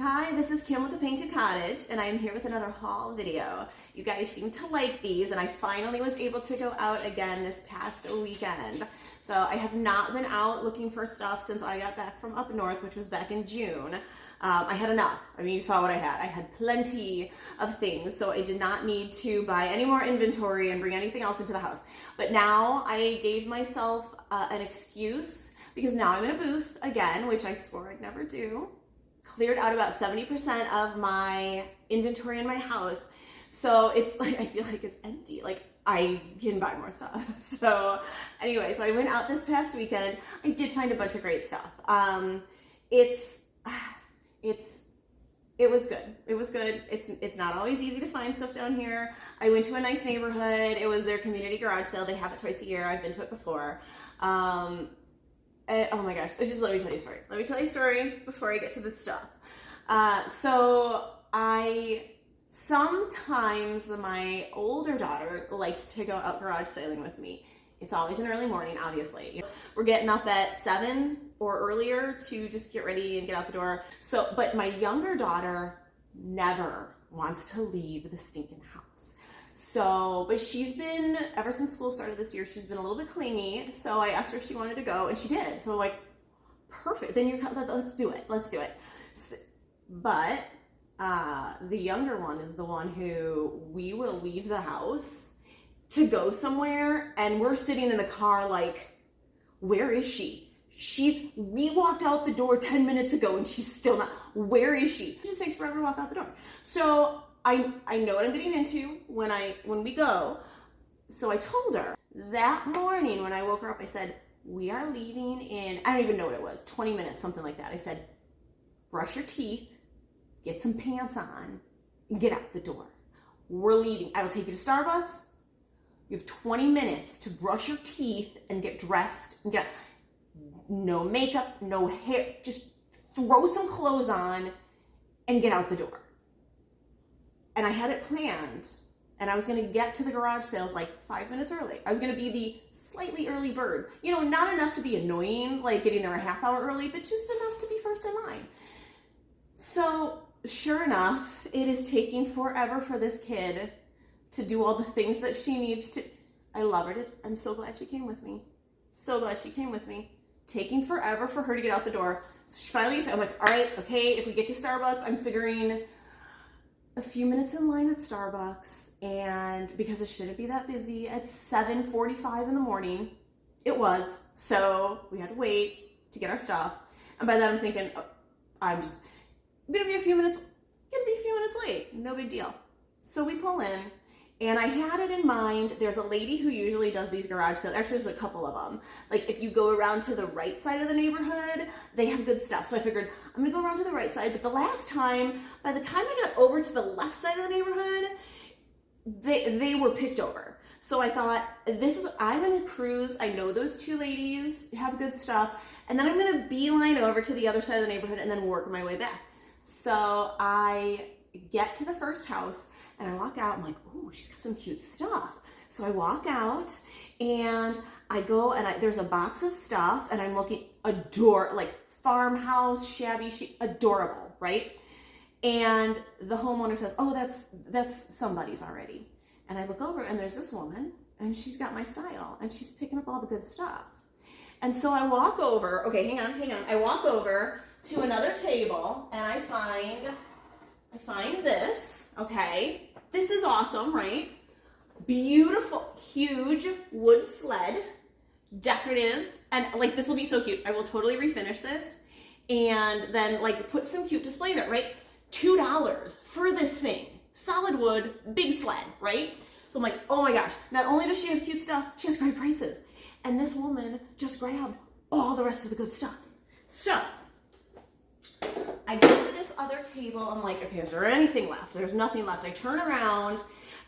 Hi, this is Kim with the Painted Cottage, and I am here with another haul video. You guys seem to like these, and I finally was able to go out again this past weekend. So I have not been out looking for stuff since I got back from up north, which was back in June. I had enough. I mean, you saw what I had. I had plenty of things, so I did not need to buy any more inventory and bring anything else into the house. But now I gave myself an excuse because now I'm in a booth again, which I swore I'd never do. Cleared out about 70% of my inventory in my house. So it's like, I feel like it's empty. Like I can buy more stuff. So anyway, so I went out this past weekend. I did find a bunch of great stuff. It was good. It was good. It's not always easy to find stuff down here. I went to a nice neighborhood. It was their community garage sale. They have it twice a year. I've been to it before. Oh my gosh, just let me tell you a story. Let me tell you a story before I get to this stuff. So sometimes my older daughter likes to go out garage sailing with me. It's always an early morning, obviously. We're getting up at 7 or earlier to just get ready and get out the door. So, but my younger daughter never wants to leave the stinking house. So, but she's been, ever since school started this year, she's been a little bit clingy. So I asked her if she wanted to go, and she did. So I'm like, perfect. Then let's do it. Let's do it. So, but the younger one is the one who we will leave the house to go somewhere, and we're sitting in the car like, where is she? We walked out the door 10 minutes ago, and she's still not. Where is she? It just takes forever to walk out the door. So I know what I'm getting into when we go. So I told her that morning when I woke her up, I said, we are leaving in, I don't even know what it was, 20 minutes, something like that. I said, brush your teeth, get some pants on, and get out the door. We're leaving. I will take you to Starbucks. You have 20 minutes to brush your teeth and get dressed and get no makeup, no hair, just throw some clothes on and get out the door. And I had it planned, and I was going to get to the garage sales like 5 minutes early. I was going to be the slightly early bird. You know, not enough to be annoying, like getting there a half hour early, but just enough to be first in line. So sure enough, it is taking forever for this kid to do all the things that she needs to. I love her. I'm so glad she came with me. So glad she came with me. Taking forever for her to get out the door. So she finally gets, I'm like, all right, okay, if we get to Starbucks, I'm figuring a few minutes in line at Starbucks, and because it shouldn't be that busy at 7:45 in the morning, it was. So we had to wait to get our stuff. And by then I'm thinking, oh, I'm gonna be a few minutes late. No big deal. So we pull in, and I had it in mind. There's a lady who usually does these garage sales. Actually, there's a couple of them. Like if you go around to the right side of the neighborhood, they have good stuff. So I figured I'm gonna go around to the right side. But the last time, by the time I got over to the left side of the neighborhood, they were picked over. So I thought, I'm gonna cruise. I know those two ladies have good stuff. And then I'm gonna beeline over to the other side of the neighborhood and then work my way back. So I get to the first house, and I walk out. I'm like, oh, she's got some cute stuff. So I walk out, and I go, and there's a box of stuff, and I'm looking, like farmhouse, shabby, chic, adorable, right? And the homeowner says, oh, that's somebody's already. And I look over, and there's this woman, and she's got my style, and she's picking up all the good stuff. And so I walk over, okay, hang on. I walk over to another table, and I find this, okay? This is awesome, right? Beautiful, huge wood sled, decorative, and like this will be so cute. I will totally refinish this and then like put some cute display there, right? $2 for this thing. Solid wood, big sled, right? So I'm like, oh my gosh, not only does she have cute stuff, she has great prices. And this woman just grabbed all the rest of the good stuff. So I go to this other table. I'm like, okay, is there anything left? There's nothing left. I turn around,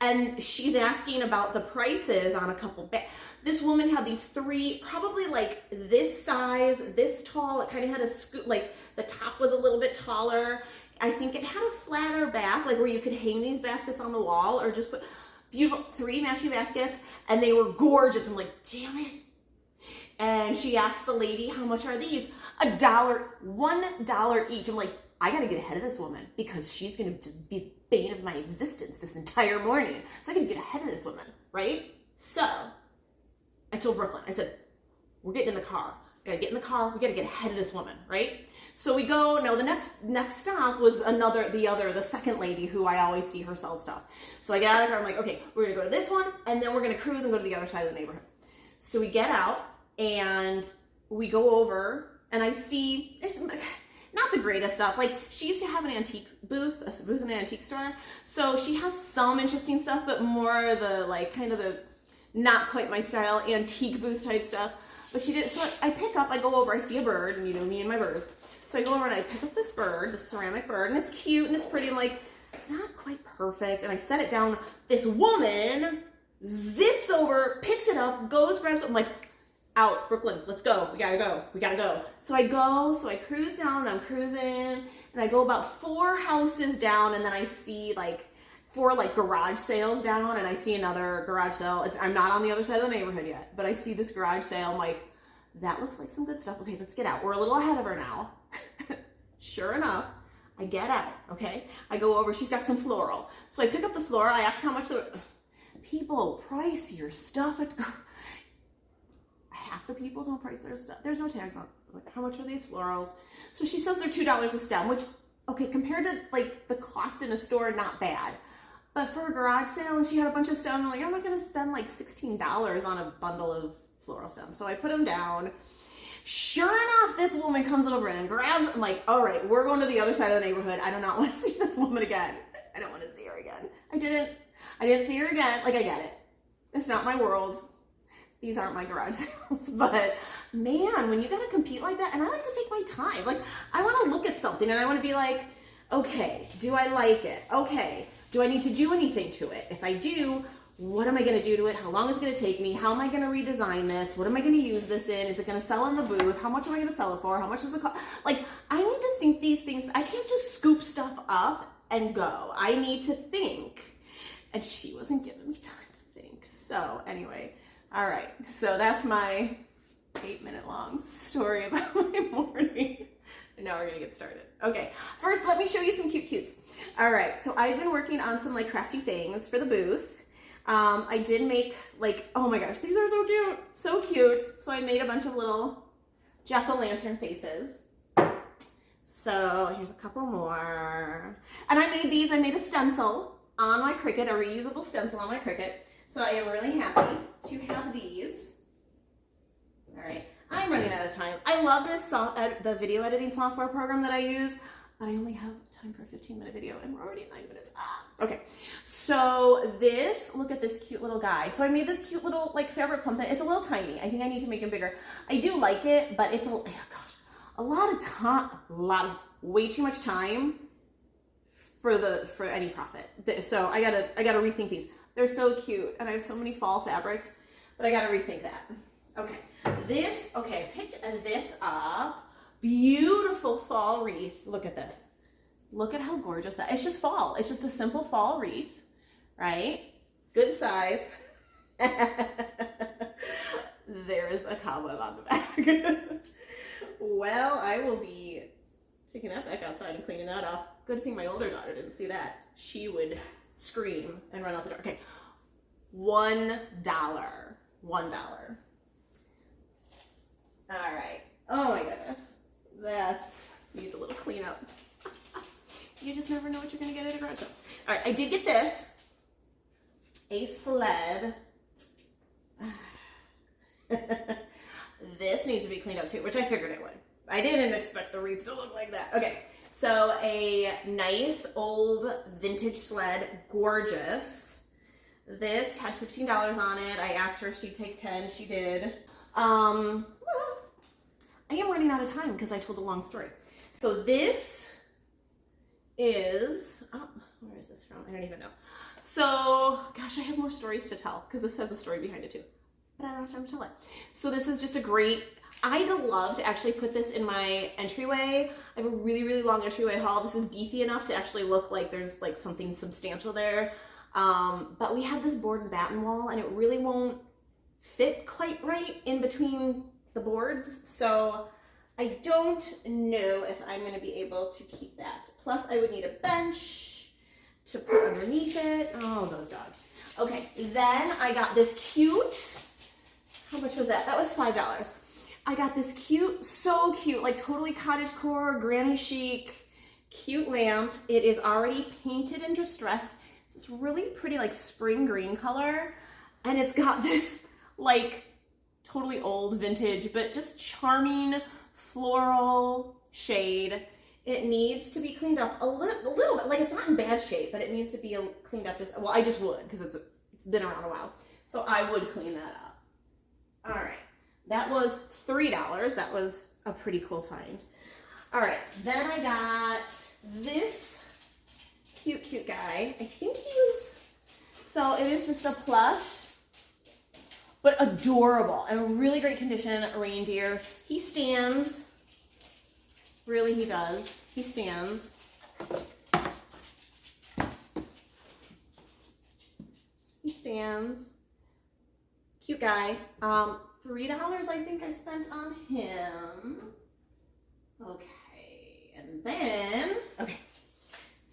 and she's asking about the prices on a couple bags. This woman had these three, probably like this size, this tall. It kind of had a scoop, like the top was a little bit taller. I think it had a flatter back, like where you could hang these baskets on the wall or just put beautiful 3 matchy baskets, and they were gorgeous. I'm like, damn it. And she asked the lady, how much are these? $1 each. I'm like, I got to get ahead of this woman because she's going to just be the bane of my existence this entire morning. So I got to get ahead of this woman, right? So I told Brooklyn, I said, we're getting in the car. We got to get in the car. We got to get ahead of this woman, right? So we go. No, the next stop was the second lady who I always see her sell stuff. So I get out of the car. I'm like, okay, we're going to go to this one, and then we're going to cruise and go to the other side of the neighborhood. So we get out, and we go over, and I see, there's not the greatest stuff. Like, she used to have an antique booth, a booth in an antique store. So she has some interesting stuff, but more the, like, kind of the not quite my style antique booth type stuff. But she did, so I pick up, I go over, I see a bird, and you know me and my birds. So I go over and I pick up this bird, this ceramic bird, and it's cute and it's pretty. I'm like, it's not quite perfect. And I set it down. This woman zips over, picks it up, goes, grabs it. I'm like, out, Brooklyn, let's go. We gotta go. We gotta go. So I cruise down, I'm cruising, and I go about 4 houses down, and then I see like 4 like garage sales down, and I see another garage sale. I'm not on the other side of the neighborhood yet, but I see this garage sale. I'm like, that looks like some good stuff. Okay, let's get out. We're a little ahead of her now. Sure enough, I get out, okay? I go over, she's got some floral. So I pick up the floral, I asked how much people price your stuff at, half the people don't price their stuff. There's no tags on, like, how much are these florals? So she says they're $2 a stem, which, okay, compared to like the cost in a store, not bad. But for a garage sale, and she had a bunch of stems, I'm like, I'm not gonna spend like $16 on a bundle of floral stems. So I put them down. Sure enough, this woman comes over and grabs, I'm like, all right, we're going to the other side of the neighborhood. I do not want to see this woman again. I don't want to see her again. I didn't see her again. Like, I get it. It's not my world. These aren't my garage sales. But man, when you got to compete like that, and I like to take my time. Like, I want to look at something and I want to be like, okay, do I like it? Okay, do I need to do anything to it? If I do, what am I going to do to it? How long is it going to take me? How am I going to redesign this? What am I going to use this in? Is it going to sell in the booth? How much am I going to sell it for? How much does it cost? Like, I need to think these things. I can't just scoop stuff up and go. I need to think. And she wasn't giving me time to think. So anyway, all right. So that's my 8-minute long story about my morning. And now we're going to get started. Okay. First, let me show you some cute cutes. All right. So I've been working on some like crafty things for the booth. I did make like, oh my gosh, these are so cute, so cute. So I made a bunch of little jack-o'-lantern faces. So here's a couple more. And I made a stencil on my Cricut, a reusable stencil on my Cricut. So I am really happy to have these. All right, I'm running out of time. I love this the video editing software program that I use, but I only have time for a 15-minute video and we're already at 9 minutes. Okay, so look at this cute little guy. So I made this cute little like fabric pumpkin. It's a little tiny. I think I need to make him bigger. I do like it, but it's a lot of time, way too much time for any profit. So I gotta rethink these. They're so cute, and I have so many fall fabrics, but I gotta rethink that. Okay, I picked this up. Beautiful fall wreath. Look at this. Look at how gorgeous that is. It's just fall. It's just a simple fall wreath, right? Good size. There is a cobweb on the back. Well, I will be taking that back outside and cleaning that off. Good thing my older daughter didn't see that. She would scream and run out the door. Okay, $1. $1. All right. Oh my goodness. That needs a little cleanup. You just never know what you're going to get at a garage sale. All right, I did get this. A sled. This needs to be cleaned up too, which I figured it would. I didn't expect the wreath to look like that. Okay, so a nice old vintage sled, gorgeous. This had $15 on it. I asked her if she'd take 10. She did. Well, I am running out of time because I told a long story. So this is, where is this from? I don't even know. So, gosh, I have more stories to tell because this has a story behind it too. But I don't have time to tell it. So this is just a great, I'd love to actually put this in my entryway. I have a really, really long entryway hall. This is beefy enough to actually look like there's like something substantial there. But we have this board and batten wall and it really won't fit quite right in between the boards. So I don't know if I'm going to be able to keep that. Plus, I would need a bench to put underneath it. Oh, those dogs. Okay, then I got this cute, how much was that? That was $5. I got this cute, so cute, like totally cottagecore, granny chic, cute lamp. It is already painted and distressed. It's this really pretty like spring green color. And it's got this like totally old vintage, but just charming floral shade. It needs to be cleaned up a little bit. Like, it's not in bad shape, but it needs to be cleaned up. Well, I just would, because it's been around a while. So I would clean that up. All right, that was $3. That was a pretty cool find. All right, then I got this cute guy. I think he was, so it is just a plush, but adorable and really great condition reindeer. He stands. Really, he does. He stands. He stands. Cute guy. $3 I think I spent on him. Okay, and then, okay,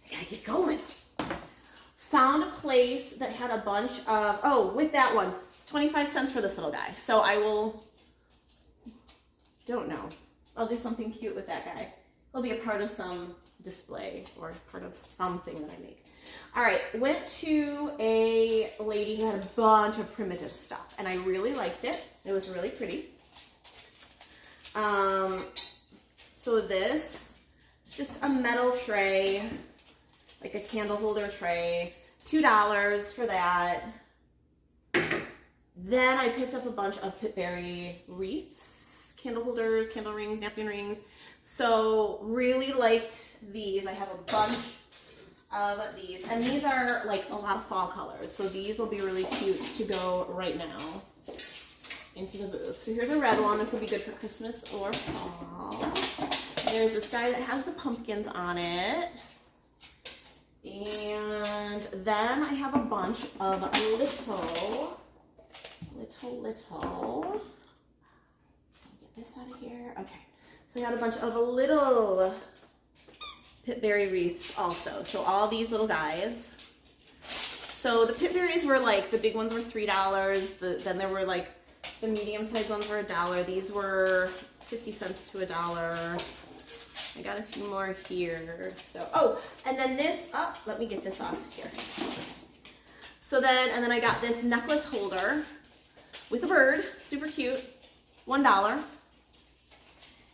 I gotta get going. Found a place that had a bunch of, oh, with that one, 25 cents for this little guy. So I will, don't know. I'll do something cute with that guy. He'll be a part of some display or part of something that I make. All right, went to a lady who had a bunch of primitive stuff, and I really liked it. It was really pretty. So this is just a metal tray, like a candle holder tray. $2 for that. Then I picked up a bunch of pitberry wreaths, candle holders, candle rings, napkin rings. So really liked these. I have a bunch of these, and these are like a lot of fall colors. So these will be really cute to go right now into the booth. So here's a red one. This will be good for Christmas or fall. There's this guy that has the pumpkins on it. And then I have a bunch of little. Get this out of here. Okay. So I got a bunch of little pitberry wreaths also. So all these little guys. So the pitberries were like, the big ones were $3. Then there were like, the medium-sized ones were $1. These were 50 cents to $1. I got a few more here. So, oh, and then this, oh, let me get this off here. So then, and then I got this necklace holder with a bird, super cute, $1.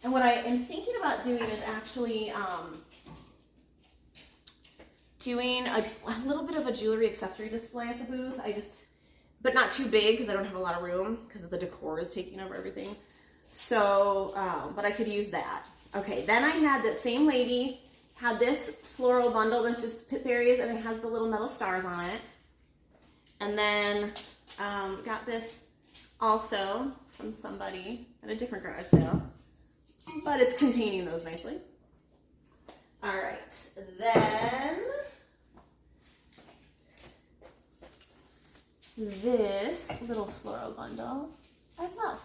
And what I am thinking about doing is actually doing a little bit of a jewelry accessory display at the booth. But not too big because I don't have a lot of room because the decor is taking over everything. So, but I could use that. Okay, then I had that same lady had this floral bundle that's just pitberries and it has the little metal stars on it. And then got this also from somebody at a different garage sale, but it's containing those nicely. All right, then this little floral bundle as well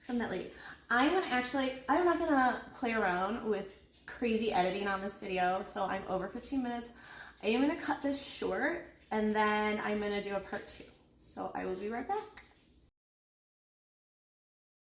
from that lady. I'm not gonna play around with crazy editing on this video, so I'm over 15 minutes. I am gonna cut this short and then I'm gonna do a part 2. So I will be right back.